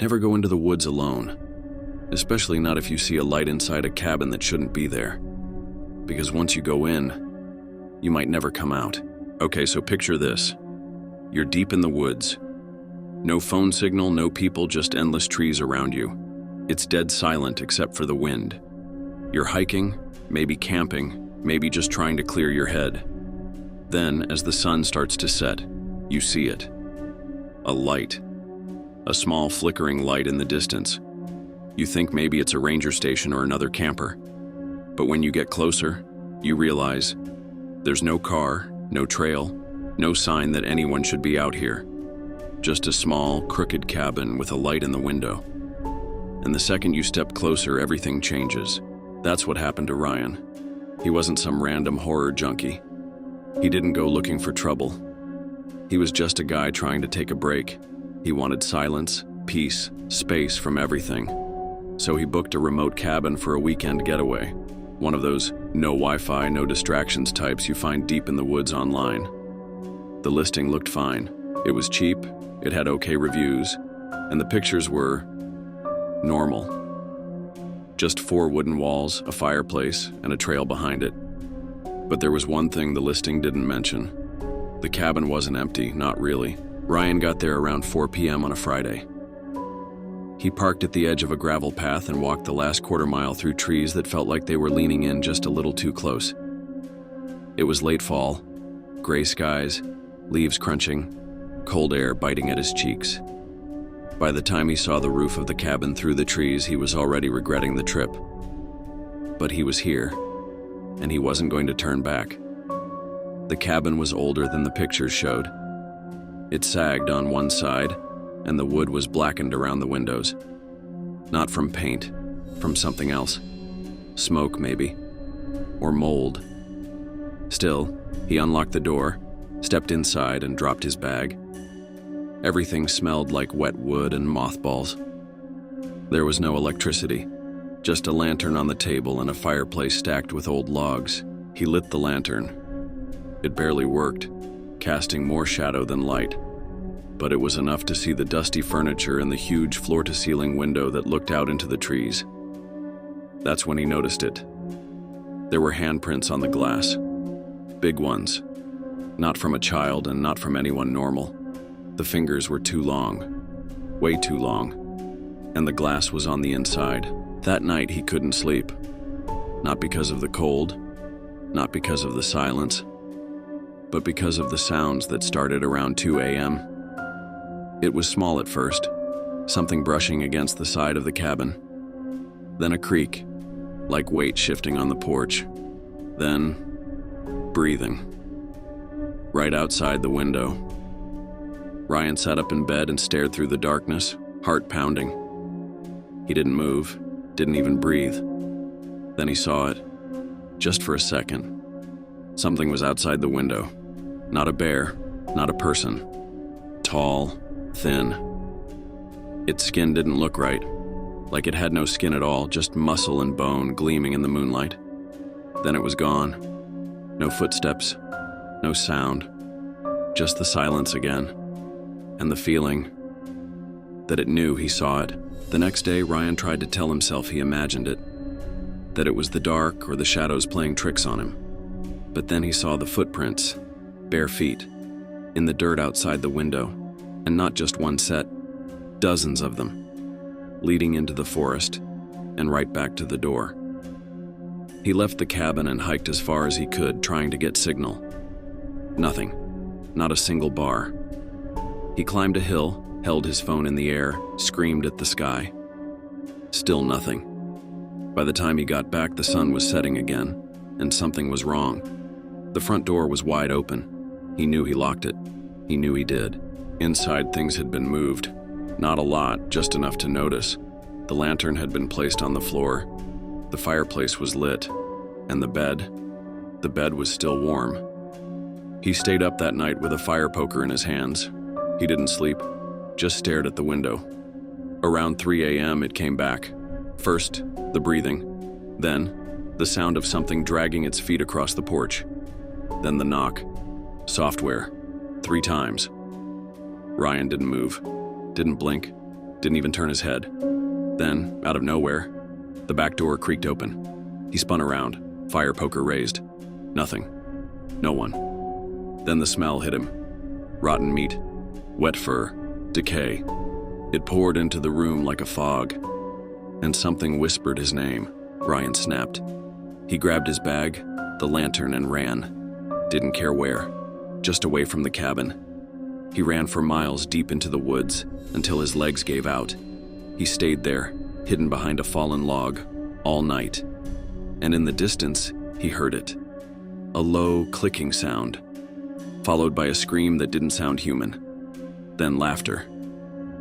Never go into the woods alone, especially not if you see a light inside a cabin that shouldn't be there. Because once you go in, you might never come out. Okay, so picture this. You're deep in the woods. No phone signal, no people, just endless trees around you. It's dead silent except for the wind. You're hiking, maybe camping, maybe just trying to clear your head. Then, as the sun starts to set, you see it. A light. A small flickering light in the distance. You think maybe it's a ranger station or another camper. But when you get closer, you realize there's no car, no trail, no sign that anyone should be out here. Just a small, crooked cabin with a light in the window. And the second you step closer, everything changes. That's what happened to Ryan. He wasn't some random horror junkie. He didn't go looking for trouble. He was just a guy trying to take a break. He wanted silence, peace, space from everything. So he booked a remote cabin for a weekend getaway. One of those no Wi-Fi, no distractions types you find deep in the woods online. The listing looked fine. It was cheap, it had okay reviews, and the pictures were normal. Just 4 wooden walls, a fireplace, and a trail behind it. But there was one thing the listing didn't mention. The cabin wasn't empty, not really. Ryan got there around 4 p.m. on a Friday. He parked at the edge of a gravel path and walked the last quarter mile through trees that felt like they were leaning in just a little too close. It was late fall, gray skies, leaves crunching, cold air biting at his cheeks. By the time he saw the roof of the cabin through the trees, he was already regretting the trip. But he was here, and he wasn't going to turn back. The cabin was older than the pictures showed. It sagged on one side, and the wood was blackened around the windows. Not from paint, from something else. Smoke, maybe. Or mold. Still, he unlocked the door, stepped inside, and dropped his bag. Everything smelled like wet wood and mothballs. There was no electricity, just a lantern on the table and a fireplace stacked with old logs. He lit the lantern. It barely worked, casting more shadow than light. But it was enough to see the dusty furniture and the huge floor-to-ceiling window that looked out into the trees. That's when he noticed it. There were handprints on the glass. Big ones. Not from a child and not from anyone normal. The fingers were too long. Way too long. And the glass was on the inside. That night he couldn't sleep. Not because of the cold, not because of the silence, but because of the sounds that started around 2 a.m. It was small at first, something brushing against the side of the cabin. Then a creak, like weight shifting on the porch. Then, breathing. Right outside the window. Ryan sat up in bed and stared through the darkness, heart pounding. He didn't move, didn't even breathe. Then he saw it, just for a second. Something was outside the window. Not a bear, not a person. Tall, thin. Its skin didn't look right, like it had no skin at all, just muscle and bone gleaming in the moonlight. Then it was gone. No footsteps, no sound, just the silence again, and the feeling that it knew he saw it. The next day, Ryan tried to tell himself he imagined it, that it was the dark or the shadows playing tricks on him. But then he saw the footprints, bare feet, in the dirt outside the window, and not just one set, dozens of them, leading into the forest and right back to the door. He left the cabin and hiked as far as he could, trying to get signal. Nothing, not a single bar. He climbed a hill, held his phone in the air, screamed at the sky. Still nothing. By the time he got back, the sun was setting again, and something was wrong. The front door was wide open. He knew he locked it. He knew he did. Inside, things had been moved. Not a lot, just enough to notice. The lantern had been placed on the floor. The fireplace was lit. And the bed was still warm. He stayed up that night with a fire poker in his hands. He didn't sleep, just stared at the window. Around 3 a.m. it came back. First, the breathing. Then, the sound of something dragging its feet across the porch. Then the knock. Software. 3 times. Ryan didn't move, didn't blink, Didn't even turn his head. Then, out of nowhere, the back door creaked open. He spun around, fire poker raised. Nothing. No one. Then the smell hit him. Rotten meat, wet fur, decay. It poured into the room like a fog. And something whispered his name. Ryan snapped. He grabbed his bag, the lantern, and ran. Didn't care where. Just away from the cabin. He ran for miles deep into the woods until his legs gave out. He stayed there, hidden behind a fallen log, all night. And in the distance, he heard it. A low, clicking sound, followed by a scream that didn't sound human. Then laughter.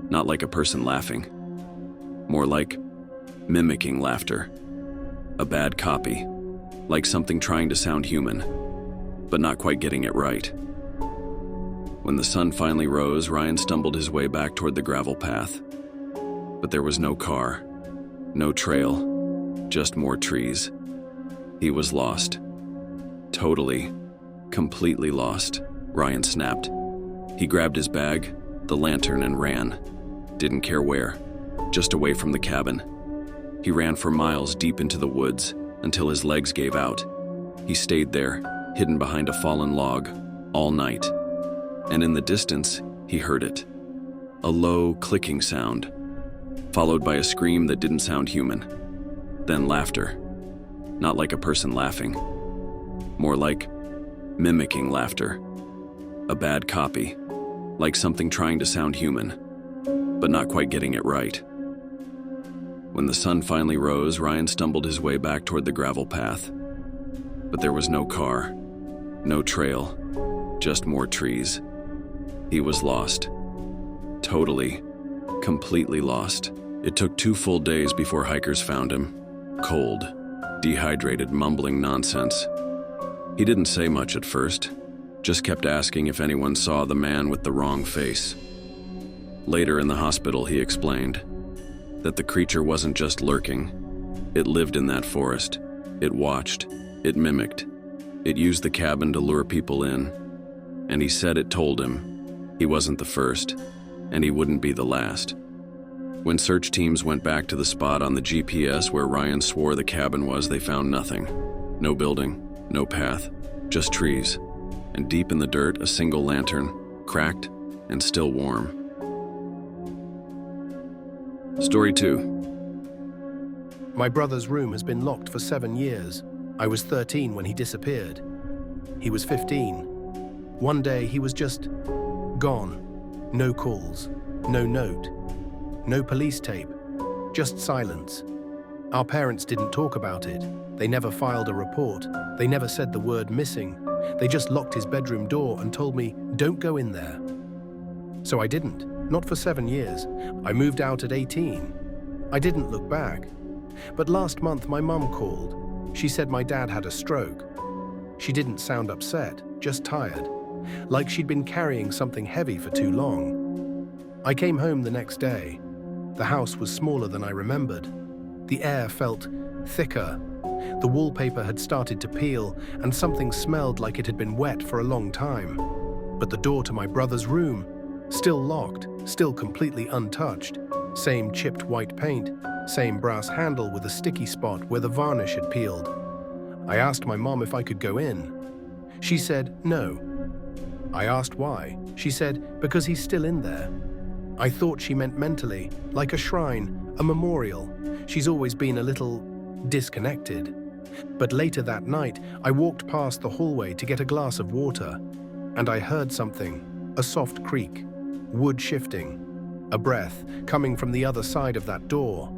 Not like a person laughing. More like mimicking laughter. A bad copy. Like something trying to sound human, but not quite getting it right. When the sun finally rose, Ryan stumbled his way back toward the gravel path. But there was no car, no trail, just more trees. He was lost. Totally, completely lost, Ryan snapped. He grabbed his bag, the lantern, and ran. Didn't care where, just away from the cabin. He ran for miles deep into the woods until his legs gave out. He stayed there, hidden behind a fallen log, all night. And in the distance, he heard it. A low, clicking sound, followed by a scream that didn't sound human. Then laughter. Not like a person laughing. More like mimicking laughter. A bad copy. Like something trying to sound human, but not quite getting it right. When the sun finally rose, Ryan stumbled his way back toward the gravel path. But there was no car, no trail, just more trees. He was lost. Totally, completely lost. It took 2 full days before hikers found him. Cold, dehydrated, mumbling nonsense. He didn't say much at first, just kept asking if anyone saw the man with the wrong face. Later in the hospital, he explained that the creature wasn't just lurking. It lived in that forest. It watched. It mimicked. It used the cabin to lure people in. And he said it told him he wasn't the first, and he wouldn't be the last. When search teams went back to the spot on the GPS where Ryan swore the cabin was, they found nothing. No building, no path, just trees. And deep in the dirt, a single lantern, cracked and still warm. Story 2. My brother's room has been locked for 7 years. I was 13 when he disappeared. He was 15. One day he was just gone. No calls, no note, no police tape, just silence. Our parents didn't talk about it. They never filed a report. They never said the word missing. They just locked his bedroom door and told me, "Don't go in there." So I didn't, not for 7 years. I moved out at 18. I didn't look back. But last month my mum called. She said my dad had a stroke. She didn't sound upset, just tired, like she'd been carrying something heavy for too long. I came home the next day. The house was smaller than I remembered. The air felt thicker. The wallpaper had started to peel, and something smelled like it had been wet for a long time. But the door to my brother's room, still locked, still completely untouched. Same chipped white paint, same brass handle with a sticky spot where the varnish had peeled. I asked my mom if I could go in. She said no. I asked why. She said, because he's still in there. I thought she meant mentally, like a shrine, a memorial. She's always been a little disconnected. But later that night, I walked past the hallway to get a glass of water, and I heard something, a soft creak, wood shifting, a breath coming from the other side of that door.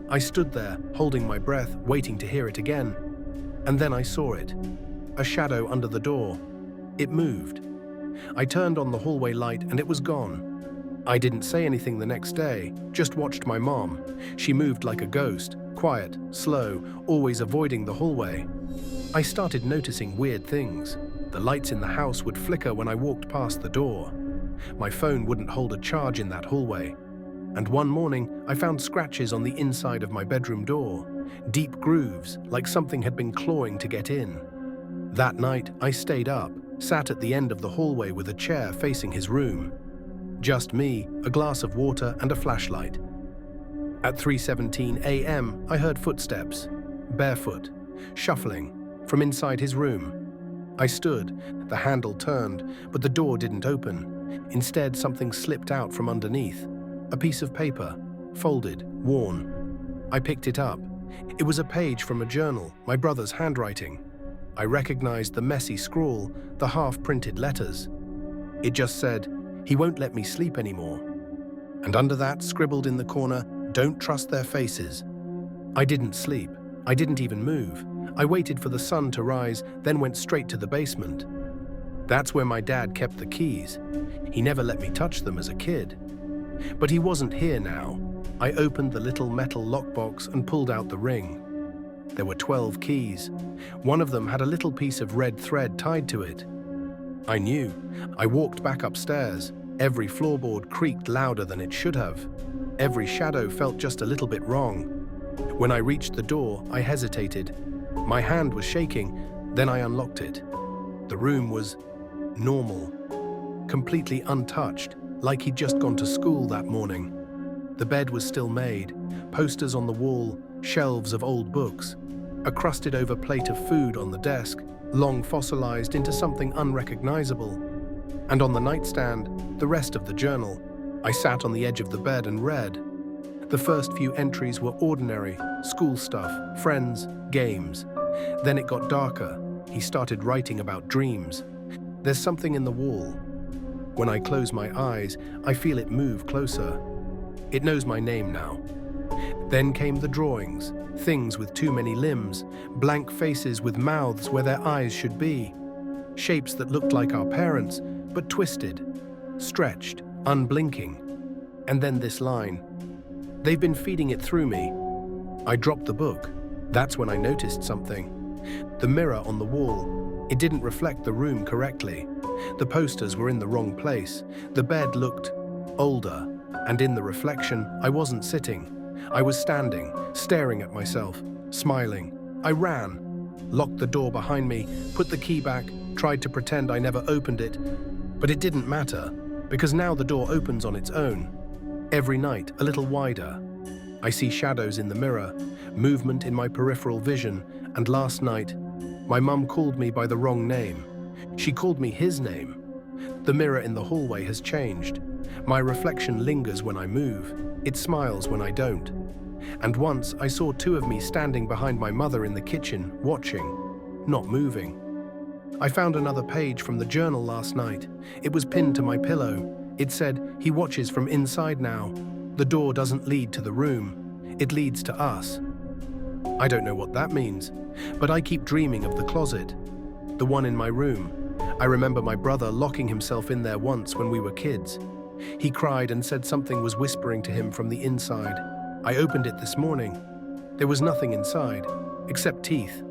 I stood there, holding my breath, waiting to hear it again. And then I saw it, a shadow under the door. It moved. I turned on the hallway light and it was gone. I didn't say anything the next day, just watched my mom. She moved like a ghost, quiet, slow, always avoiding the hallway. I started noticing weird things. The lights in the house would flicker when I walked past the door. My phone wouldn't hold a charge in that hallway. And one morning, I found scratches on the inside of my bedroom door, deep grooves, like something had been clawing to get in. That night, I stayed up, sat at the end of the hallway with a chair facing his room. Just me, a glass of water and a flashlight. At 3:17 a.m., I heard footsteps, barefoot, shuffling, from inside his room. I stood, the handle turned, but the door didn't open. Instead, something slipped out from underneath. A piece of paper, folded, worn. I picked it up. It was a page from a journal, my brother's handwriting. I recognized the messy scrawl, the half-printed letters. It just said, "He won't let me sleep anymore." And under that, scribbled in the corner, "Don't trust their faces." I didn't sleep. I didn't even move. I waited for the sun to rise, then went straight to the basement. That's where my dad kept the keys. He never let me touch them as a kid. But he wasn't here now. I opened the little metal lockbox and pulled out the ring. There were 12 keys. One of them had a little piece of red thread tied to it. I knew. I walked back upstairs. Every floorboard creaked louder than it should have. Every shadow felt just a little bit wrong. When I reached the door, I hesitated. My hand was shaking, then I unlocked it. The room was normal, completely untouched, like he'd just gone to school that morning. The bed was still made, posters on the wall, shelves of old books, a crusted-over plate of food on the desk, long fossilized into something unrecognizable. And on the nightstand, the rest of the journal. I sat on the edge of the bed and read. The first few entries were ordinary, school stuff, friends, games. Then it got darker. He started writing about dreams. There's something in the wall. When I close my eyes, I feel it move closer. It knows my name now. Then came the drawings, things with too many limbs, blank faces with mouths where their eyes should be, shapes that looked like our parents, but twisted, stretched, unblinking. And then this line. They've been feeding it through me. I dropped the book. That's when I noticed something. The mirror on the wall. It didn't reflect the room correctly. The posters were in the wrong place. The bed looked older. And in the reflection, I wasn't sitting. I was standing, staring at myself, smiling. I ran, locked the door behind me, put the key back, tried to pretend I never opened it. But it didn't matter, because now the door opens on its own. Every night, a little wider. I see shadows in the mirror, movement in my peripheral vision, and last night, my mum called me by the wrong name. She called me his name. The mirror in the hallway has changed. My reflection lingers when I move. It smiles when I don't. And once I saw two of me standing behind my mother in the kitchen, watching, not moving. I found another page from the journal last night. It was pinned to my pillow. It said, "He watches from inside now. The door doesn't lead to the room. It leads to us." I don't know what that means, but I keep dreaming of the closet, the one in my room. I remember my brother locking himself in there once when we were kids. He cried and said something was whispering to him from the inside. I opened it this morning. There was nothing inside, except teeth.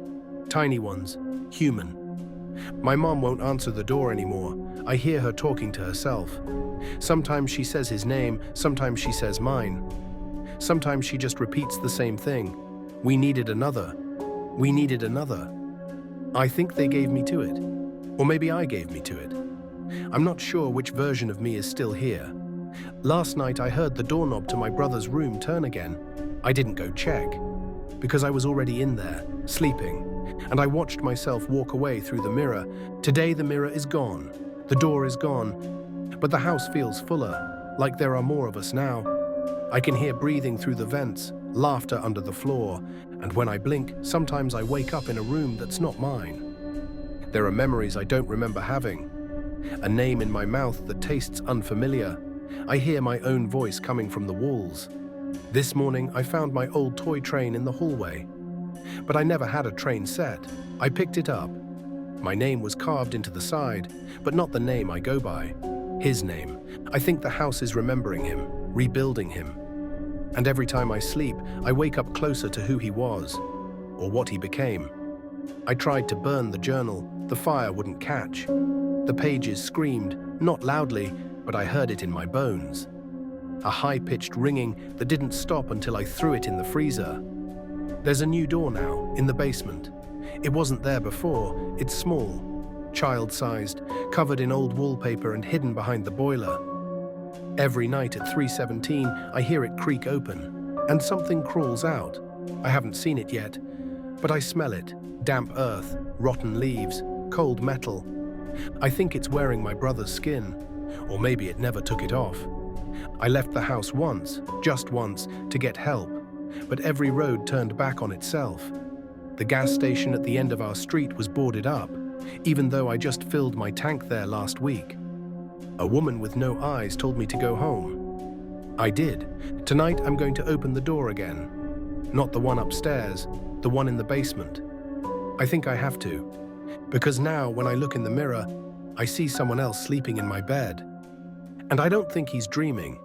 Tiny ones, human. My mom won't answer the door anymore. I hear her talking to herself. Sometimes she says his name, sometimes she says mine. Sometimes she just repeats the same thing. We needed another. We needed another. I think they gave me to it. Or maybe I gave me to it. I'm not sure which version of me is still here. Last night I heard the doorknob to my brother's room turn again. I didn't go check, because I was already in there, sleeping, and I watched myself walk away through the mirror. Today the mirror is gone, the door is gone, but the house feels fuller, like there are more of us now. I can hear breathing through the vents, laughter under the floor, and when I blink, sometimes I wake up in a room that's not mine. There are memories I don't remember having. A name in my mouth that tastes unfamiliar. I hear my own voice coming from the walls. This morning, I found my old toy train in the hallway. But I never had a train set. I picked it up. My name was carved into the side, but not the name I go by. His name. I think the house is remembering him, rebuilding him. And every time I sleep, I wake up closer to who he was, or what he became. I tried to burn the journal. The fire wouldn't catch. The pages screamed, not loudly, but I heard it in my bones. A high-pitched ringing that didn't stop until I threw it in the freezer. There's a new door now, in the basement. It wasn't there before. It's small, child-sized, covered in old wallpaper and hidden behind the boiler. Every night at 3:17, I hear it creak open, and something crawls out. I haven't seen it yet, but I smell it. Damp earth, rotten leaves, cold metal. I think it's wearing my brother's skin, or maybe it never took it off. I left the house once, just once, to get help, but every road turned back on itself. The gas station at the end of our street was boarded up, even though I just filled my tank there last week. A woman with no eyes told me to go home. I did. Tonight I'm going to open the door again. Not the one upstairs, the one in the basement. I think I have to, because now when I look in the mirror, I see someone else sleeping in my bed. And I don't think he's dreaming.